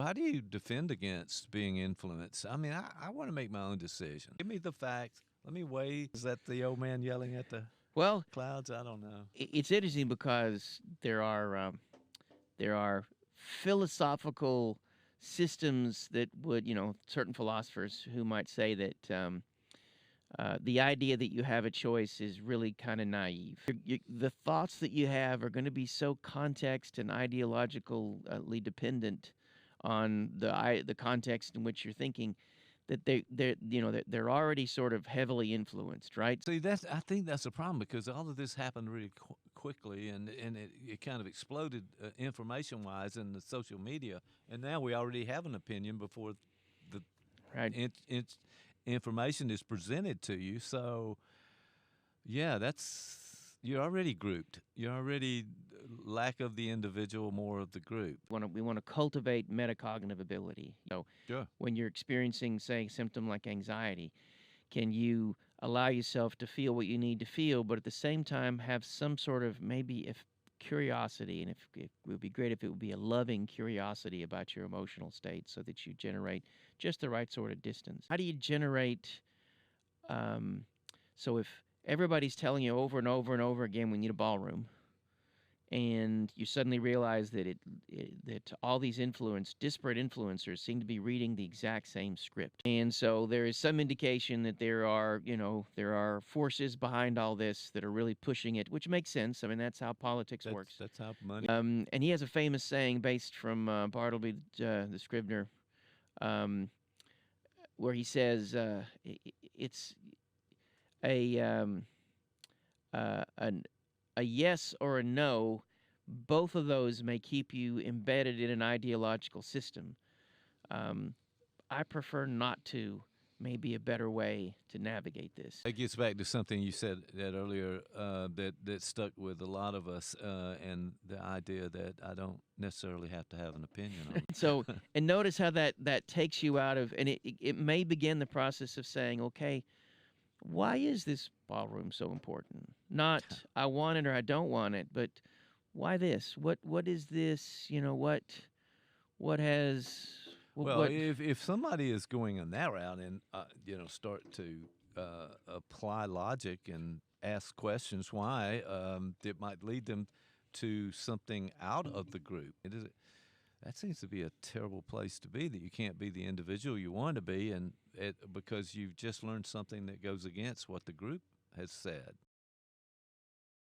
how do you defend against being influenced? I mean, I want to make my own decision. Give me the facts. Let me weigh. Is that the old man yelling at the Well, clouds? I don't know. it's interesting because there are philosophical systems that would, certain philosophers who might say that the idea that you have a choice is really kind of naive. The thoughts that you have are going to be so context and ideologically dependent on the context in which you're thinking that they're already sort of heavily influenced, right? See, I think that's a problem because all of this happened really quickly, and it kind of exploded information-wise in the social media, and now we already have an opinion before the Right. information is presented to you. So, yeah, you're already grouped. You're already lack of the individual, more of the group. We want to cultivate metacognitive ability. Sure. When you're experiencing, say, a symptom like anxiety, can you allow yourself to feel what you need to feel, but at the same time have some sort of maybe if curiosity, and if it would be great if it would be a loving curiosity about your emotional state, so that you generate just the right sort of distance. How do you generate? So if everybody's telling you over and over and over again, we need a ballroom, and you suddenly realize that that all these disparate influencers seem to be reading the exact same script, and so there is some indication that there are forces behind all this that are really pushing it, which makes sense. I mean, that's how politics works. That's how money. And he has a famous saying based from Bartleby the Scrivener, where he says it's a a yes or a no, both of those may keep you embedded in an ideological system. I prefer not to, may be a better way to navigate this. It gets back to something you said that earlier that stuck with a lot of us, and the idea that I don't necessarily have to have an opinion on it. So, and notice how that takes you out of, and it may begin the process of saying, okay, why is this ballroom so important? Not I want it or I don't want it, but why this? What is this? What has? Well, if somebody is going in that route and start to apply logic and ask questions why, it might lead them to something out of the group. That seems to be a terrible place to be, that you can't be the individual you want to be, and because you've just learned something that goes against what the group has said.